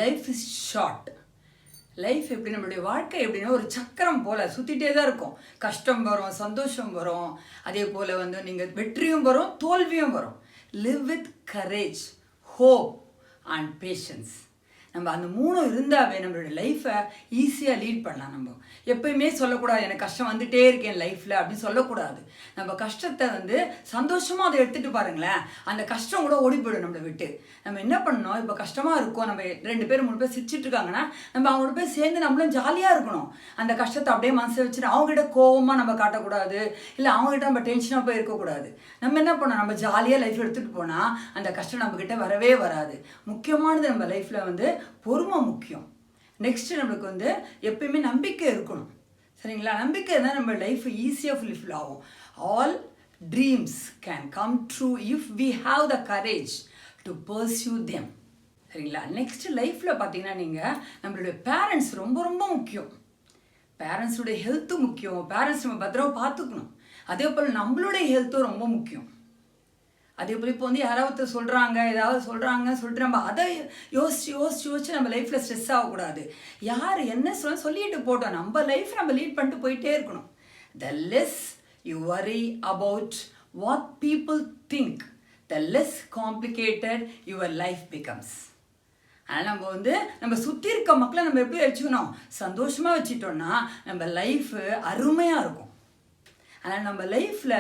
Life is short. Life எப்படி நம்மளுடைய வாழ்க்கை எப்படின்னா ஒரு சக்கரம் போல் சுற்றிட்டே தான் இருக்கும். கஷ்டம் வரும், சந்தோஷம் வரும், அதே போல் வந்து நீங்கள் வெற்றியும் வரும், தோல்வியும் வரும். Live with courage, hope and patience. நம்ம அந்த மூணும் இருந்தாவே நம்மளுடைய லைஃப்பை ஈஸியாக லீட் பண்ணலாம். நம்ம எப்பயுமே சொல்லக்கூடாது எனக்கு கஷ்டம் வந்துகிட்டே இருக்கேன் லைஃப்பில் அப்படின்னு சொல்லக்கூடாது. நம்ம கஷ்டத்தை வந்து சந்தோஷமாக அதை எடுத்துகிட்டு பாருங்களேன், அந்த கஷ்டம் கூட ஓடி போயிடும் நம்மளை விட்டு. நம்ம என்ன பண்ணணும், இப்போ கஷ்டமாக இருக்கும், நம்ம 2 பேர் 3 பேர் சிரிச்சிட்டு இருக்காங்கன்னா நம்ம அவங்களோட போய் சேர்ந்து நம்மளும் ஜாலியாக இருக்கணும். அந்த கஷ்டத்தை அப்படியே மனசில் வச்சுட்டு அவங்ககிட்ட கோவமாக நம்ம காட்டக்கூடாது, இல்லை அவங்ககிட்ட நம்ம டென்ஷனாக போய் இருக்கக்கூடாது. நம்ம என்ன பண்ணோம், நம்ம ஜாலியாக லைஃப் எடுத்துகிட்டு போனால் அந்த கஷ்டம் நம்மக்கிட்ட வரவே வராது. முக்கியமானது நம்ம லைஃப்பில் வந்து பொறுமை முக்கியம். நெக்ஸ்ட் நம்மளுக்கு வந்து எப்பயுமே நம்பிக்கை இருக்கணும். சரிங்களா? நம்பிக்கை தான் நம்ம லைஃப் ஈஸியாக ஃபுல்ஃபில் ஆகும். All dreams can come true if we have the courage to pursue them. சரிங்களா? நெக்ஸ்ட் லைஃப்பில் பார்த்தீங்கன்னா நீங்கள் நம்மளுடைய பேரண்ட்ஸ் ரொம்ப ரொம்ப முக்கியம். பேரண்ட்ஸுடைய ஹெல்த்து முக்கியம். பேரண்ட்ஸ் நம்ம பத்திரமா பார்த்துக்கணும். அதே போல் நம்மளுடைய ஹெல்த்தும் ரொம்ப முக்கியம். அதே போல் இப்போ வந்து யாராவது சொல்கிறாங்க, ஏதாவது சொல்கிறாங்கன்னு சொல்லிட்டு நம்ம அதை யோசிச்சு நம்ம லைஃப்பில் ஸ்ட்ரெஸ் ஆகக்கூடாது. யார் என்ன சொல்லிட்டு போட்டோம், நம்ம லைஃப் நம்ம லீட் பண்ணிட்டு போயிட்டே இருக்கணும். த less you worry about what people think, the less complicated your life becomes. அதனால் நம்ம வந்து நம்ம சுற்றி இருக்க மக்களை நம்ம எப்படி வச்சுக்கணும், சந்தோஷமாக வச்சுட்டோம்னா நம்ம லைஃபு அருமையாக இருக்கும். அதனால் நம்ம லைஃப்பில்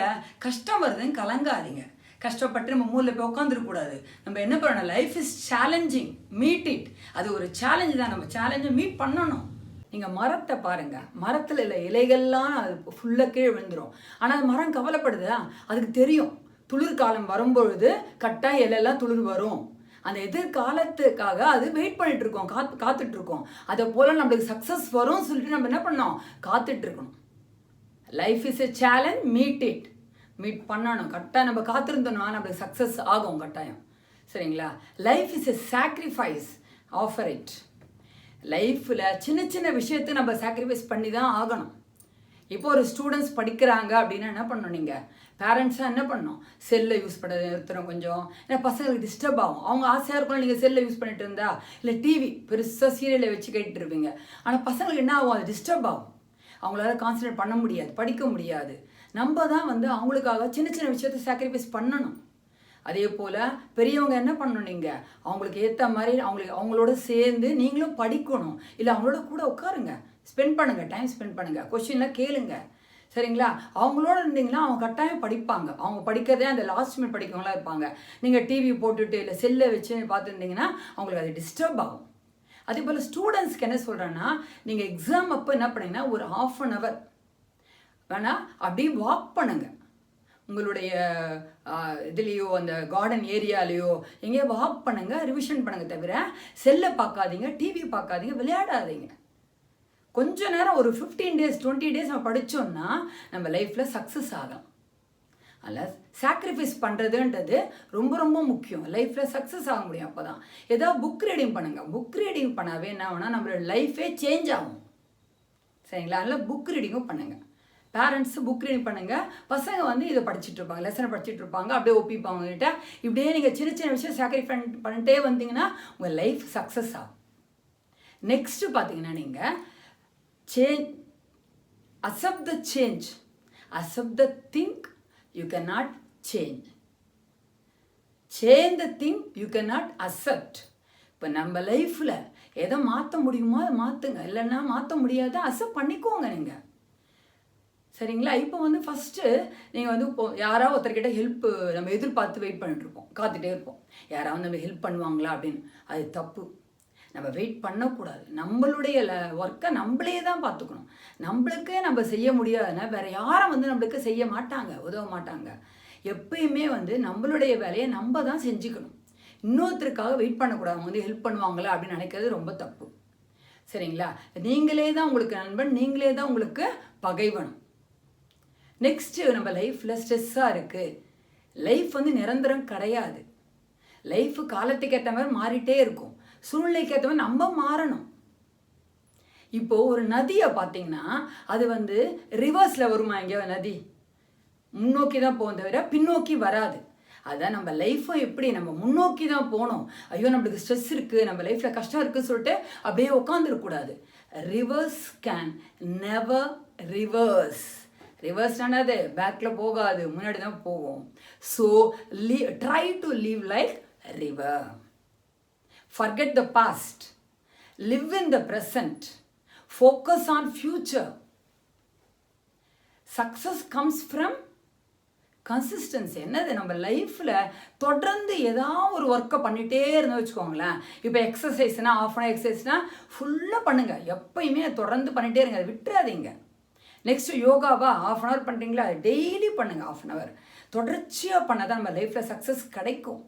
கஷ்டம் வருதுன்னு கலங்காதீங்க. கஷ்டப்பட்டு நம்ம மூலையில் போய் உட்காந்துருக்கூடாது. நம்ம என்ன பண்ணணும், life is challenging, meet it. அது ஒரு சேலஞ்சு தான், நம்ம சேலஞ்சை மீட் பண்ணணும். நீங்கள் மரத்தை பாருங்கள், மரத்தில் இல்லை இலைகள்லாம் அது ஃபுல்லாக கீழே விழுந்துடும். ஆனால் அது மரம் கவலைப்படுதா, அதுக்கு தெரியும் துளிர்காலம் வரும்பொழுது கட்டாயம் இலையெல்லாம் துளிர் வரும். அந்த எதிர்காலத்துக்காக அது வெயிட் பண்ணிட்டு இருக்கோம், காத்துட்ருக்கோம். அதை போல் நம்மளுக்கு சக்ஸஸ் வரும்னு சொல்லிட்டு நம்ம என்ன பண்ணோம், காத்துட்ருக்கணும். Life is a challenge, meet it. Meet பண்ணணும். கட்டாயம் நம்ம காத்திருந்தோம்னா நம்மளுக்கு சக்ஸஸ் ஆகும் கட்டாயம். சரிங்களா? Life is a sacrifice, offer it. லைஃப்பில் சின்ன சின்ன விஷயத்தை நம்ம சாக்ரிஃபைஸ் பண்ணி தான் ஆகணும். இப்போ ஒரு ஸ்டூடெண்ட்ஸ் படிக்கிறாங்க அப்படின்னா என்ன பண்ணணும், நீங்கள் பேரண்ட்ஸாக என்ன பண்ணணும், செல்லை யூஸ் பண்ண நிறுத்தணும் கொஞ்சம். ஏன்னா பசங்களுக்கு டிஸ்டர்ப் ஆகும். அவங்க ஆசையாக இருக்கணும் நீங்கள் செல்லை யூஸ் பண்ணிட்டு இருந்தா, இல்லை டிவி பெருசாக சீரியலை வச்சு கேட்டுட்டு இருப்பீங்க. ஆனால் பசங்களுக்கு என்ன ஆகும், அது டிஸ்டர்ப் ஆகும். அவங்களால கான்சன்ட்ரேட் பண்ண முடியாது, படிக்க முடியாது. நம்ம தான் வந்து அவங்களுக்காக சின்ன சின்ன விஷயத்தை சாக்ரிஃபைஸ் பண்ணணும். அதே போல் பெரியவங்க என்ன பண்ணணும், நீங்கள் அவங்களுக்கு ஏற்ற மாதிரி அவங்களோட சேர்ந்து நீங்களும் படிக்கணும். இல்லை அவங்களோட கூட உட்காருங்க, ஸ்பெண்ட் பண்ணுங்கள், டைம் ஸ்பெண்ட் பண்ணுங்கள், கொஸ்டின்லாம் கேளுங்க. சரிங்களா? அவங்களோட இருந்தீங்கன்னா அவங்க கட்டாயம் படிப்பாங்க. அவங்க படிக்கிறதே அந்த லாஸ்ட் மினிட் படிக்கவங்களாம் இருப்பாங்க. நீங்கள் டிவி போட்டுட்டு இல்லை செல்லை வச்சு பார்த்துருந்தீங்கன்னா அவங்களுக்கு அது டிஸ்டர்ப் ஆகும். அதே போல் ஸ்டூடெண்ட்ஸ்க்கு என்ன சொல்கிறேன்னா, நீங்கள் எக்ஸாம் அப்போ என்ன பண்ணிங்கன்னா ஒரு 1/2 hour வேணால் அப்படியே வாக் பண்ணுங்கள். உங்களுடைய இதுலேயோ அந்த கார்டன் ஏரியாலேயோ எங்கேயோ வாக் பண்ணுங்கள், ரிவிஷன் பண்ணுங்கள். தவிர செல்லை பார்க்காதீங்க, டிவி பார்க்காதீங்க, விளையாடாதீங்க. கொஞ்ச நேரம் ஒரு 15 days 20 days நம்ம படித்தோம்னா நம்ம லைஃப்பில் சக்ஸஸ் ஆகலாம். அதில் சாக்ரிஃபைஸ் பண்ணுறதுன்றது ரொம்ப ரொம்ப முக்கியம். லைஃப்பில் சக்ஸஸ் ஆக முடியும். அப்போ தான் ஏதாவது புக் ரீடிங் பண்ணுங்கள். புக் ரீடிங் பண்ணாவே என்ன ஆகுனா நம்மளோட லைஃபே சேஞ்ச் ஆகும். சரிங்களா? அதனால் புக் ரீடிங்கும் பண்ணுங்கள். பேரண்ட்ஸு புக் ரீடிங் பண்ணுங்கள். பசங்க வந்து இதை படிச்சுட்டு இருப்பாங்க, லெசனை படிச்சுட்டு இருப்பாங்க, அப்படியே ஒப்பிப்பாங்க கிட்ட. இப்படியே நீங்கள் சின்ன சின்ன விஷயம் சாக்ரிஃபை பண்ணிட்டே வந்தீங்கன்னா உங்கள் லைஃப் சக்ஸஸ் ஆகும். நெக்ஸ்ட்டு பார்த்தீங்கன்னா நீங்கள் accept the change, accept the thing you cannot change, change the thing you cannot accept. இப்போ நம்ம லைஃப்பில் எதை மாற்ற முடியுமோ அதை மாற்றுங்க, இல்லைன்னா மாற்ற முடியாத அக்செப்ட் பண்ணிக்கோங்க நீங்கள். சரிங்களா? இப்போ வந்து ஃபஸ்ட்டு நீங்கள் வந்து இப்போ யாராவது ஒருத்தர்கிட்ட ஹெல்ப்பு நம்ம எதிர்பார்த்து வெயிட் பண்ணிட்டுருப்போம், காத்துகிட்டே இருப்போம், யாராவது நம்ம ஹெல்ப் பண்ணுவாங்களா அப்படின்னு. அது தப்பு. நம்ம வெயிட் பண்ணக்கூடாது. நம்மளுடைய ஒர்க்கை நம்மளே தான் பார்த்துக்கணும். நம்மளுக்கே நம்ம செய்ய முடியாதுன்னா வேறு யாரும் வந்து நம்மளுக்கு செய்ய மாட்டாங்க, உதவ மாட்டாங்க. எப்பயுமே வந்து நம்மளுடைய வேலையை நம்ம தான் செஞ்சுக்கணும். இன்னொருத்தருக்காக வெயிட் பண்ணக்கூடாது. அவங்க வந்து ஹெல்ப் பண்ணுவாங்களா அப்படின்னு நினைக்கிறது ரொம்ப தப்பு. சரிங்களா? நீங்களே தான் உங்களுக்கு நண்பன், நீங்களே தான் உங்களுக்கு பகைவனும். நெக்ஸ்ட்டு நம்ம லைஃப்பில் ஸ்ட்ரெஸ்ஸாக இருக்குது. லைஃப் வந்து நிரந்தரம் கிடையாது. லைஃபு காலத்துக்கு ஏற்ற மாதிரி மாறிட்டே இருக்கும். சூழ்நிலைக்கு ஏற்ற மாதிரி நம்ம மாறணும். இப்போது ஒரு நதியை பார்த்தீங்கன்னா அது வந்து ரிவர்ஸில் வருமா, எங்கேயோ நதி முன்னோக்கி தான் போகும் தவிர பின்னோக்கி வராது. அதான் நம்ம லைஃப்பும் எப்படி நம்ம முன்னோக்கி தான் போகணும். ஐயோ நம்மளுக்கு ஸ்ட்ரெஸ் இருக்குது, நம்ம லைஃப்பில் கஷ்டம் இருக்குதுன்னு சொல்லிட்டு அப்படியே உட்காந்துருக்கக்கூடாது. Rivers can never reverse. ரிவர்ஸ்னானது பேக்கில் போகாது, முன்னாடி தான் போகும். So try to live like river. Forget the past. Live in the present. Focus on future. Success comes from consistency. என்னது, நம்ம லைஃப்பில் தொடர்ந்து ஏதாவது ஒரு ஒர்க்கை பண்ணிகிட்டே இருந்தால் வச்சுக்கோங்களேன். இப்போ எக்ஸசைஸ்னால் ஆஃப் அன் ஹவர் எக்ஸசைஸ்னால் ஃபுல்லாக பண்ணுங்கள், எப்பயுமே தொடர்ந்து பண்ணிகிட்டே இருங்க, அதை விட்டுறாதீங்க. நெக்ஸ்ட்டு யோகாவா ஆஃப் அன் ஹவர் பண்ணுறீங்களா, அது டெய்லி பண்ணுங்கள். ஆஃப் அன் ஹவர் தொடர்ச்சியாக பண்ணால் தான் நம்ம லைஃப்பில் சக்ஸஸ் கிடைக்கும்.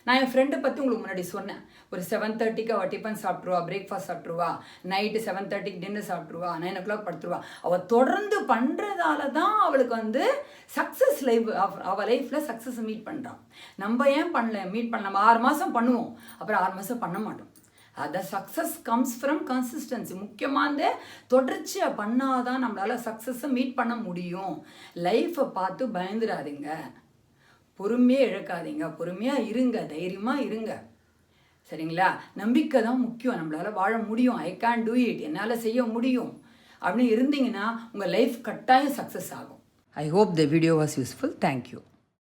நான் என் ஃப்ரெண்டை பற்றி உங்களுக்கு முன்னாடி சொன்னேன். ஒரு 7:30க்கு அவள் டிஃபன் சாப்பிட்ருவா, பிரேக்ஃபாஸ்ட் சாப்பிட்ருவா, நைட்டு 7:30க்கு டின்னர் சாப்பிட்ருவா, 9 o'clock படுத்துருவா. அவள் தொடர்ந்து பண்ணுறதால தான் அவளுக்கு வந்து சக்ஸஸ் அவள் லைஃப்பில் சக்ஸஸ் மீட் பண்ணுறான். நம்ம ஏன் மீட் பண்ணல? நம்ம 6 மாதம் பண்ணுவோம், அப்புறம் 6 மாதம் பண்ண மாட்டோம். அதான் சக்ஸஸ் கம்ஸ் ஃப்ரம் கன்சிஸ்டன்சி. முக்கியமாக தொடர்ச்சியாக பண்ணாதான் நம்மளால் சக்ஸஸை மீட் பண்ண முடியும். லைஃப்பை பார்த்து பயந்துடாதீங்க, பொறுமையாக இழக்காதீங்க, பொறுமையாக இருங்க, தைரியமாக இருங்க. சரிங்களா? நம்பிக்கை தான் முக்கியம். நம்மளால் வாழ முடியும், ஐ கேன் டூ இட், என்னால் செய்ய முடியும் அப்படின்னு இருந்தீங்கன்னா உங்கள் லைஃப் கட்டாயம் சக்ஸஸ் ஆகும். I hope the video was useful. Thank you.